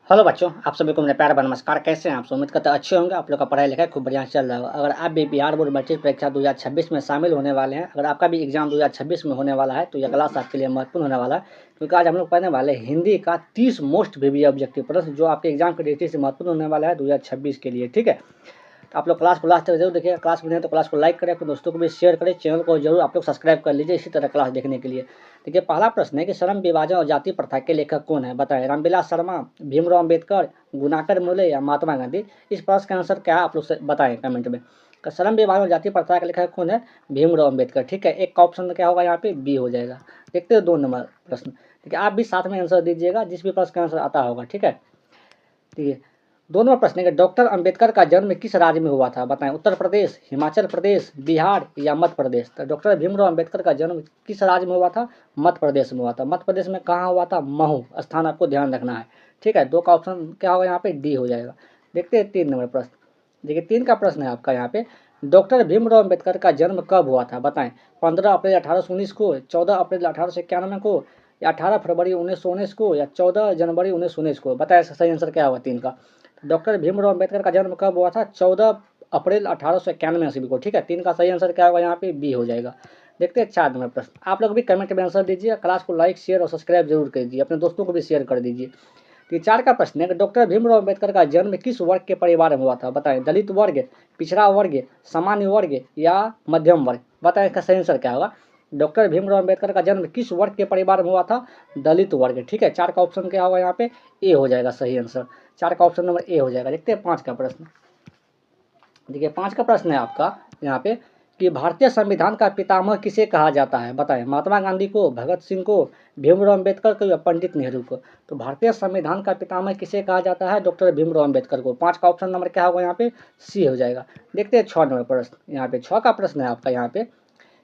Hello बच्चों, आप सभी को मेरा प्यार भरा नमस्कार। कैसे हैं आप सब? उम्मीद करते हैं अच्छे होंगे। आप लोग का पढ़ाई लिखाई खूब बढ़िया चल रहा होगा। अगर आप भी बिहार बोर्ड मैट्रिक परीक्षा 2026 में शामिल होने वाले हैं, अगर आपका भी एग्जाम 2026 में होने वाला है, तो यह क्लास आपके लिए महत्वपूर्ण होने वाला है, क्योंकि आज हम लोग पढ़ने वाले हैं हिंदी का 30 मोस्ट वीवीआई ऑब्जेक्टिव प्रश्न, जो आपके एग्जाम की दृष्टि से महत्वपूर्ण होने वाला है 2026 के लिए। ठीक है, तो आप लोग क्लास को लास्ट तक जरूर देखिए। क्लास में तो क्लास को लाइक करें, अपने दोस्तों को भी शेयर करें, चैनल को जरूर आप लोग सब्सक्राइब कर लीजिए इसी तरह क्लास देखने के लिए। देखिए, पहला प्रश्न है कि श्रम विभाजन और जाति प्रथा के लेखक कौन है? बताएं। रामविलास शर्मा, भीमराव अम्बेडकर, गुणाकर मोले या महात्मा गांधी? इस प्रश्न का आंसर क्या है आप लोग बताएं कमेंट में। श्रम विभाजन और जाति प्रथा के लेखक कौन है? भीमराव अम्बेडकर। ठीक है, एक का ऑप्शन क्या होगा यहाँ पे? बी हो जाएगा। देखते हैं 2 नंबर प्रश्न। ठीक है, आप भी साथ में आंसर दीजिएगा जिस भी प्रश्न का आंसर आता होगा। ठीक है, ठीक है। दोनों प्रश्न है कि डॉक्टर अंबेडकर का जन्म किस राज्य में हुआ था? बताएं। उत्तर प्रदेश, हिमाचल प्रदेश, बिहार या मध्य प्रदेश? तो डॉक्टर भीमराव अंबेडकर का जन्म किस राज्य में हुआ था? मध्य प्रदेश में हुआ था। मध्य प्रदेश में कहाँ हुआ था? महू स्थान, आपको ध्यान रखना है। ठीक है, 2 का ऑप्शन क्या होगा यहाँ पे? डी हो जाएगा। देखते हैं 3 नंबर प्रश्न। देखिए, 3 का प्रश्न है आपका यहाँ पे, डॉक्टर भीमराव अंबेडकर का जन्म कब हुआ था? बताएं। 15 अप्रैल 1819 को, 14 अप्रैल 1891 को, या 18 फरवरी 1919 को, या 14 जनवरी 1919 को? बताएं सही आंसर क्या होगा 3 का। डॉक्टर भीमराव अम्बेडकर का जन्म कब हुआ था? 14 अप्रैल 1891 ईस्वी को। ठीक है, 3 का सही आंसर क्या होगा यहाँ पे? बी हो जाएगा। देखते हैं 4 नंबर प्रश्न। आप लोग भी कमेंट में आंसर दीजिए, क्लास को लाइक शेयर और सब्सक्राइब जरूर कर दीजिए, अपने दोस्तों को भी शेयर कर दीजिए। तो 4 का प्रश्न है कि डॉक्टर भीमराव अम्बेडकर का जन्म किस वर्ग के परिवार में हुआ था? बताएं। दलित वर्ग, पिछड़ा वर्ग, सामान्य वर्ग या मध्यम वर्ग? बताएं इसका सही आंसर क्या होगा। डॉक्टर भीमराव अम्बेडकर का जन्म किस वर्ग के परिवार में हुआ था? दलित वर्ग। ठीक है, 4 का ऑप्शन क्या होगा यहाँ पे? ए हो जाएगा सही आंसर। 4 का ऑप्शन नंबर ए हो जाएगा। देखते हैं 5 का प्रश्न। देखिए, 5 का प्रश्न है आपका यहाँ पे कि भारतीय संविधान का पितामह किसे कहा जाता है? बताएं। महात्मा गांधी को, भगत सिंह को, भीमराव अम्बेडकर को या पंडित नेहरू को? तो भारतीय संविधान का पितामह किसे कहा जाता है? डॉक्टर भीमराव अम्बेडकर को। 5 का ऑप्शन नंबर क्या होगा यहाँ पे? सी हो जाएगा। देखते हैं 6 नंबर प्रश्न। यहाँ पे 6 का प्रश्न है आपका यहाँ पे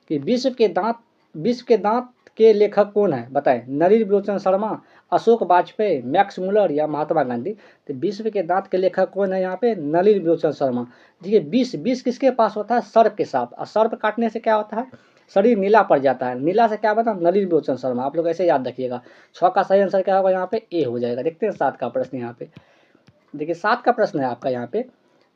कि विश्व के दांत के लेखक कौन है? बताएं। नलिनी विलोचन शर्मा, अशोक वाजपेयी, मैक्स मुलर या महात्मा गांधी? तो विश्व के दांत के लेखक कौन है यहाँ पे? नलिनी विलोचन शर्मा। देखिए, विष किसके पास होता है? सर्प के साथ, और सर्प काटने से क्या होता है? शरीर नीला पड़ जाता है। नीला से क्या बना? नलिनी विलोचन शर्मा। आप लोग ऐसे याद रखिएगा। 6 का सही आंसर क्या होगा यहाँ पे? ए हो जाएगा। देखते हैं 7 का प्रश्न यहाँ पे। देखिए, 7 का प्रश्न है आपका यहाँ पे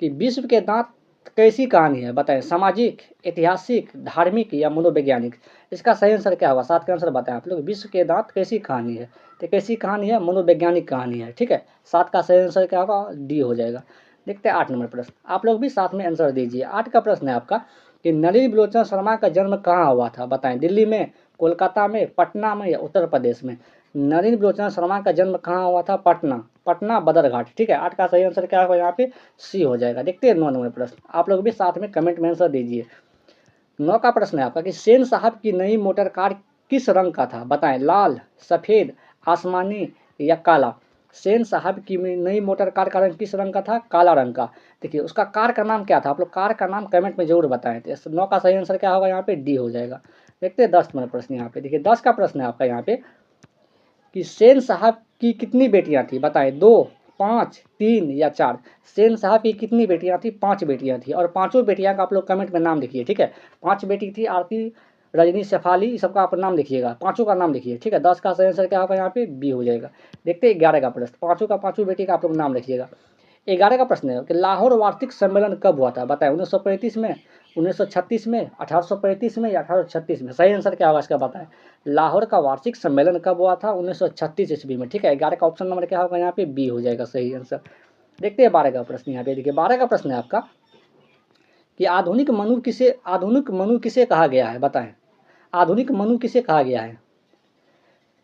कि विश्व के दांत कैसी कहानी है? बताएं। सामाजिक, ऐतिहासिक, धार्मिक या मनोवैज्ञानिक? इसका सही आंसर क्या होगा? 7 का आंसर बताएं आप लोग। विश्व के दांत कैसी कहानी है? तो कैसी कहानी है? मनोवैज्ञानिक कहानी है। ठीक है, 7 का सही आंसर क्या होगा? डी हो जाएगा। देखते हैं 8 नंबर प्रश्न। आप लोग भी साथ में आंसर दीजिए। 8 का प्रश्न है आपका कि नलिनी विलोचन शर्मा का जन्म कहाँ हुआ था? बताएं। दिल्ली में, कोलकाता में, पटना में या उत्तर प्रदेश में? नलिनी विलोचन शर्मा का जन्म कहाँ हुआ था? पटना। पटना बदरघाट। ठीक है, 8 का सही आंसर क्या होगा यहाँ पे? सी हो जाएगा। देखते हैं 9 नंबर प्रश्न। आप लोग भी साथ में कमेंट में आंसर दीजिए। 9 का प्रश्न है आपका कि सेन साहब की नई मोटर कार किस रंग का था? बताएं। लाल, सफेद, आसमानी या काला? सेन साहब की नई मोटर कार का रंग किस रंग का था? काला रंग का। देखिए, उसका कार का नाम क्या था? आप लोग कार का नाम कमेंट में जरूर बताएं। तो 9 का सही आंसर क्या होगा यहाँ पे? डी हो जाएगा। देखते हैं 10 नंबर प्रश्न यहाँ पे। देखिए, 10 का प्रश्न है आपका यहाँ पे कि सेन साहब की कितनी बेटियां थी? बताएं। 2, 5, 3 या 4? सेन साहब की कितनी बेटियां थी? 5 बेटियां थी, और 5 बेटियां का आप लोग कमेंट में नाम लिखिए। ठीक है, 5 बेटी थी, आरती, रजनी, शेफाली, सबका आप नाम लिखिएगा। 5 का नाम लिखिए। ठीक है, 10 का सही आंसर क्या होगा यहाँ पे? बी हो जाएगा। देखते हैं 11 का प्रश्न। 5 बेटी का आप लोग नाम लिखिएगा। 11 का प्रश्न है कि लाहौर वार्षिक सम्मेलन कब हुआ था? बताएं। 1935 में, 1936 में, 1835 में या 1836 में? सही आंसर क्या होगा इसका बताएं। लाहौर का वार्षिक सम्मेलन कब हुआ था? 1936 ईस्वी में। ठीक है, 11 का ऑप्शन नंबर क्या होगा यहाँ पे? बी हो जाएगा सही आंसर। देखते हैं 12 का प्रश्न यहाँ पे। देखिए, 12 का प्रश्न है आपका कि आधुनिक मनु किसे कहा गया है? बताएं। आधुनिक मनु किसे कहा गया है?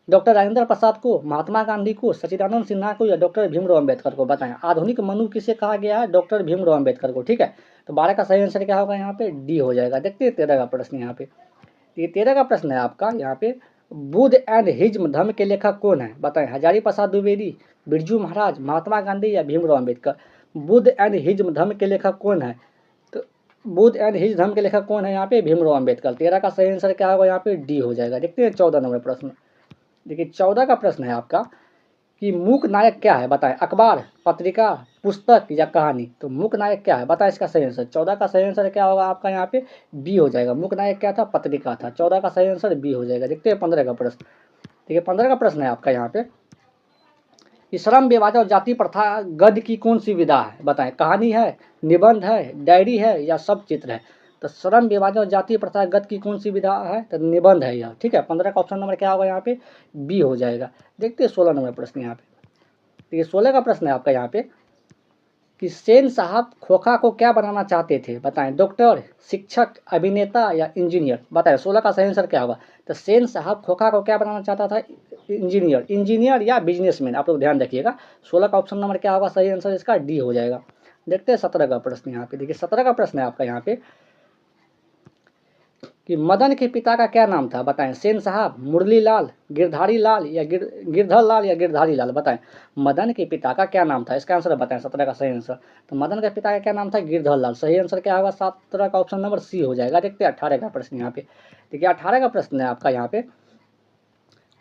डॉक्टर राजेंद्र प्रसाद को, महात्मा गांधी को, सच्चिदानंद सिन्हा को या डॉक्टर भीमराव अम्बेडकर को? बताएं। आधुनिक मनु किसे कहा गया है? डॉक्टर भीमराव अम्बेडकर को। ठीक है, तो 12 का सही आंसर क्या होगा यहाँ पे? डी हो जाएगा। देखते हैं 13 का प्रश्न यहाँ पे। ये 13 का प्रश्न है आपका यहाँ पे, बुद्ध एंड हिज्म धर्म के लेखक कौन है? बताएं। हजारी प्रसाद द्विवेदी, बिरजू महाराज, महात्मा गांधी या भीमराव अम्बेडकर? बुद्ध एंड हिज्म धर्म के लेखक कौन है? तो बुद्ध एंड हिज्म धर्म के लेखक कौन है यहाँ पे? भीमराव अम्बेडकर। 13 का सही आंसर क्या होगा यहाँ पे? डी हो जाएगा। देखते हैं 14 नंबर प्रश्न। देखिए, 14 का प्रश्न है आपका कि मूक नायक क्या है? बताएं। अखबार, पत्रिका, पुस्तक या कहानी? तो मूक नायक क्या है? बताएं इसका सही आंसर। 14 का सही आंसर क्या होगा आपका यहाँ पे? बी हो जाएगा। मूक नायक क्या था? पत्रिका था। 14 का सही आंसर बी हो जाएगा। देखते हैं 15 का प्रश्न। ठीक है, 15 का प्रश्न है आपका यहाँ पे कि श्रम विभाजन और जाति प्रथा गद्य की कौन सी विधा है, बताएं। कहानी है, निबंध है, डायरी है या सब चित्र है। तो श्रम विभाजन और जाति प्रथा गद्य की कौन सी विधा है, तो निबंध है यह, ठीक है। 15 का ऑप्शन नंबर क्या होगा यहाँ पे, बी हो जाएगा। देखते हैं 16 नंबर प्रश्न यहाँ पे। देखिए 16 का प्रश्न है आपका यहाँ पे कि सेन साहब खोखा को क्या बनाना चाहते थे, बताएं। डॉक्टर, शिक्षक, अभिनेता या इंजीनियर, बताएं। 16 का सही आंसर क्या होगा, तो सेन साहब खोखा को क्या बनाना चाहता था, इंजीनियर या बिजनेसमैन। आप लोग ध्यान रखिएगा। 16 का ऑप्शन नंबर क्या होगा, सही आंसर इसका डी हो जाएगा। देखते हैं 17 का प्रश्न यहाँ पे। देखिए 17 का प्रश्न है आपका यहाँ पे कि मदन के पिता का क्या नाम था, बताएं। सेन साहब, मुरली लाल, गिरधारी लाल या गिरधर लाल या गिरधारी लाल, बताएं। मदन के पिता का क्या नाम था, इसका आंसर बताएं 17 का सही आंसर। तो मदन के पिता का क्या नाम था, गिरधर लाल। सही आंसर क्या होगा, 17 का ऑप्शन नंबर सी हो जाएगा। देखते हैं 18 का प्रश्न यहाँ पे। देखिए 18 का प्रश्न है आपका यहाँ पे,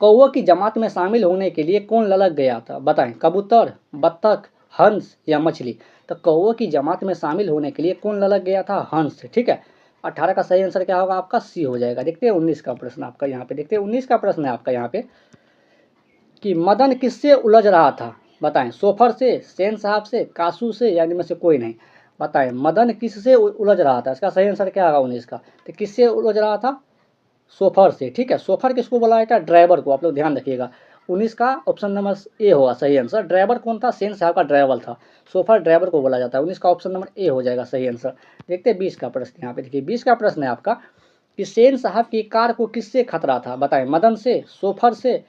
कौओं की जमात में शामिल होने के लिए कौन ललक गया था, बताएं। कबूतर, बत्तख, हंस या मछली। तो कौओं की जमात में शामिल होने के लिए कौन ललक गया था, हंस, ठीक है। 18 का सही आंसर क्या होगा आपका, सी हो जाएगा। देखते हैं 19 का प्रश्न आपका यहाँ पे। देखते हैं 19 का प्रश्न है आपका यहाँ पे कि मदन किससे उलझ रहा था, बताएं। सोफर से, सेन साहब से, कासू से या इनमें से कोई नहीं, बताएं। मदन किससे उलझ रहा था, इसका सही आंसर क्या होगा 19 का, तो किससे उलझ रहा था, सोफर से, ठीक है। सोफर किसको बोला जाता है, ड्राइवर को। आप लोग ध्यान रखिएगा। 19 का ऑप्शन नंबर ए होगा सही आंसर। ड्राइवर कौन था, सेन साहब का ड्राइवर था। सोफर ड्राइवर को बोला जाता है। 19 का ऑप्शन नंबर ए हो जाएगा सही आंसर। देखते हैं 20 का प्रश्न यहाँ पे। देखिए 20 का प्रश्न है आपका कि सेन साहब की कार को किससे खतरा था, बताएं। मदन से, सोफर से,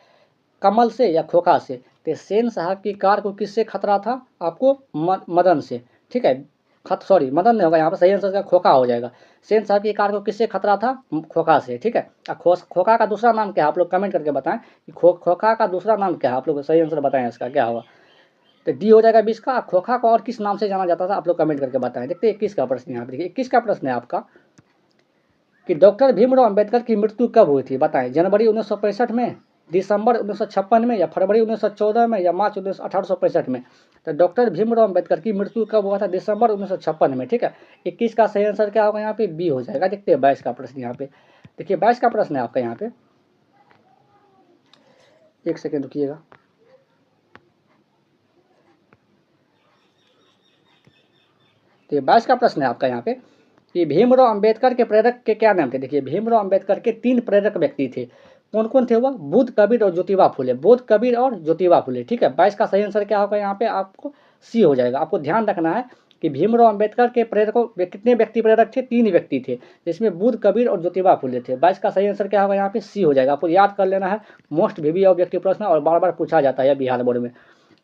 कमल से या खोखा से। तो सेन साहब की कार को किससे खतरा था आपको, मदन से, ठीक है। मदन नहीं होगा यहाँ पर, सही आंसर का खोखा हो जाएगा। सेन साहब की कार को किससे खतरा था, खोखा से, ठीक है। खोखा का दूसरा नाम क्या है, आप लोग कमेंट करके बताएं कि खोखा का दूसरा नाम क्या है। आप लोग सही आंसर बताएं इसका क्या होगा, तो डी हो जाएगा 20 का। खोखा को और किस नाम से जाना जाता था, आप लोग कमेंट करके बताएं। देखते हैं 21 का प्रश्न यहाँ पे। देखिए 21 का प्रश्न है आपका कि डॉक्टर भीमराव अंबेडकर की मृत्यु कब हुई थी, बताएं। जनवरी 1965 में, दिसंबर 1956 में या फरवरी 1914 में या मार्च 1865 में। तो डॉक्टर भीमराव अंबेडकर की मृत्यु कब हुआ था, दिसंबर 1956 में, ठीक है। 21 का सही आंसर क्या होगा यहाँ पे, बी हो जाएगा। देखते हैं 22 का प्रश्न यहाँ पे। देखिए 22 का प्रश्न है आपका यहाँ पे, एक सेकेंड रुकिएगा। तो ये 22 का प्रश्न है आपका यहाँ पे कि भीमराव अंबेडकर के प्रेरक के क्या नाम थे। देखिए भीमराव अंबेडकर के 3 प्रेरक व्यक्ति थे। कौन कौन थे वह, बुद्ध, कबीर और ज्योतिबा फुले। बुद्ध, कबीर और ज्योतिबा फुले, ठीक है। 22 का सही आंसर क्या होगा यहाँ पे, आपको सी हो जाएगा। आपको ध्यान रखना है कि भीमराव अंबेडकर के प्रेरकों कितने व्यक्ति प्रेरक थे, 3 व्यक्ति थे, जिसमें बुद्ध, कबीर और ज्योतिबा फुले थे। 22 का सही आंसर क्या होगा यहाँ पे, सी हो जाएगा। आपको याद कर लेना है, मोस्ट वीवी ऑब्जेक्टिव प्रश्न और बार बार पूछा जाता है बिहार बोर्ड में।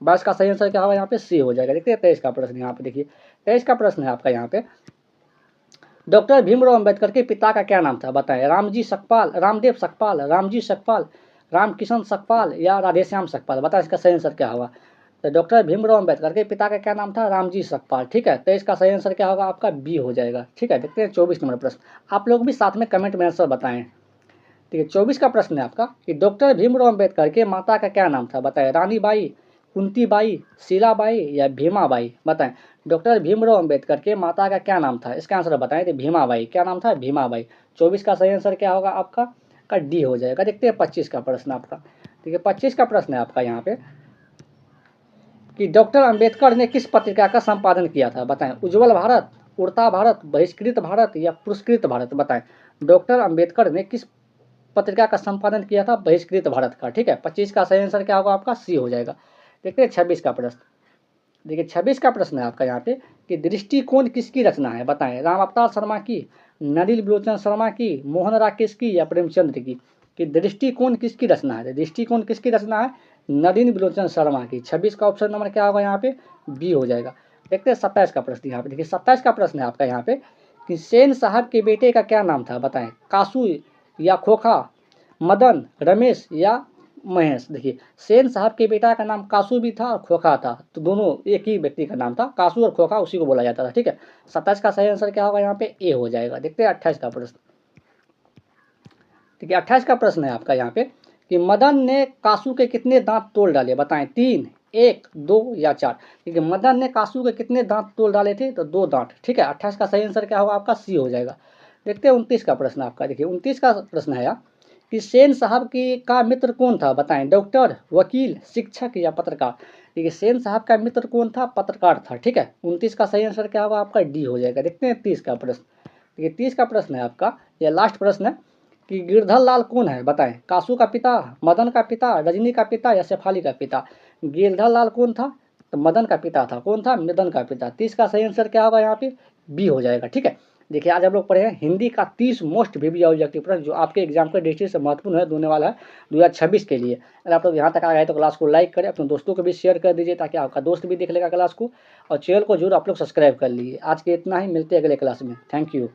22 का सही आंसर क्या होगा यहाँ पे, सी हो जाएगा। देखते हैं 23 का प्रश्न यहाँ पे। देखिए 23 का प्रश्न है आपका यहाँ पे, डॉक्टर भीमराव अंबेडकर के पिता का क्या नाम था, बताएं। रामदेव सकपाल, रामजी सकपाल, रामकिशन सकपाल या राधेश्याम सकपाल, बताएं इसका सही आंसर क्या होगा। तो डॉक्टर भीमराव अंबेडकर के पिता का क्या नाम था, रामजी सकपाल, ठीक है। तो इसका सही आंसर क्या होगा आपका, बी हो जाएगा, ठीक है। देखते हैं 24 नंबर प्रश्न। आप लोग भी साथ में कमेंट में आंसर बताएं। ठीक है 24 का प्रश्न है आपका कि डॉक्टर भीमराव अंबेडकर के माता का क्या नाम था, बताएं। रानी बाई, कुंती बाई, शीलाबाई या भीमाबाई, बताएं। डॉक्टर भीमराव अंबेडकर के माता का क्या नाम था, इसका आंसर बताएं। तो भीमाबाई, क्या नाम था, भीमाबाई। 24 का सही आंसर क्या होगा आपका, का डी हो जाएगा। देखते हैं 25 का प्रश्न आपका। ठीक है 25 का प्रश्न है आपका यहाँ पे कि डॉक्टर अंबेडकर ने किस पत्रिका का संपादन किया था, बताएं। उज्ज्वल भारत, उड़ता भारत, बहिष्कृत भारत या पुरस्कृत भारत, बताएं। डॉक्टर अंबेडकर ने किस पत्रिका का संपादन किया था, बहिष्कृत भारत का, ठीक है। 25 का सही आंसर क्या होगा आपका, सी हो जाएगा। देखते हैं 26 का प्रश्न। देखिए 26 का प्रश्न है आपका यहाँ पे कि दृष्टिकोण किसकी रचना है, बताएं। राम अवतार शर्मा की, नलिन विलोचन शर्मा की, मोहन राकेश की या प्रेमचंद्र की। कि दृष्टिकोण किसकी रचना है, दृष्टिकोण किसकी रचना है, नलिन विलोचन शर्मा की। 26 का ऑप्शन नंबर क्या होगा यहाँ पे, बी हो जाएगा। देखते हैं 27 का प्रश्न यहाँ पे। देखिए 27 का प्रश्न है आपका यहाँ पे कि सेन साहब के बेटे का क्या नाम था, बताएं। कासू या खोखा, मदन, रमेश या महेश। देखिए सेन साहब के बेटा का नाम कासू भी था और खोखा था, तो दोनों एक ही व्यक्ति का नाम था। कासू और खोखा उसी को बोला जाता था, ठीक है। 27 का सही आंसर क्या होगा यहाँ पे, ए हो जाएगा। देखते हैं 28 का प्रश्न। ठीक है 28 का प्रश्न है आपका यहाँ पे कि मदन ने कासू के कितने दांत तोड़ डाले, बताएं। 3, 1, 2 या 4। ठीक है मदन ने कासू के कितने दांत तोड़ डाले थे, तो 2 दांत, ठीक है। 28 का सही आंसर क्या होगा आपका, सी हो जाएगा। देखते हैं 29 का प्रश्न आपका। देखिए 29 का प्रश्न है कि सेन साहब की का मित्र कौन था, बताएं। डॉक्टर, वकील, शिक्षक या पत्रकार। देखिए सेन साहब का मित्र कौन था, पत्रकार था। ठीक है, 29 का सही आंसर क्या होगा आपका, डी हो जाएगा। देखते हैं 30 का प्रश्न। देखिए 30 का प्रश्न है आपका, यह लास्ट प्रश्न है कि गिरधर लाल कौन है, बताएं। कासू का पिता, मदन का पिता, रजनी का पिता या शेफाली का पिता। गिरधर लाल कौन था, तो मदन का पिता था। कौन था, मदन का पिता। 30 का सही आंसर क्या होगा यहाँ पे, बी हो जाएगा। ठीक है, देखिए आज हम लोग पढ़े हैं हिंदी का 30 मोस्ट वीवी ऑब्जेक्टिव प्रश्न जो आपके एग्जाम के दृष्टि से महत्वपूर्ण है, होने वाला है 2026 के लिए। अगर आप लोग यहाँ तक आ गए तो क्लास को लाइक करें, अपने दोस्तों को भी शेयर कर दीजिए ताकि आपका दोस्त भी देख लेगा क्लास को, और चैनल को जरूर आप लोग सब्सक्राइब कर लीजिए। आज के इतना ही, मिलते हैं अगले क्लास में। Thank you.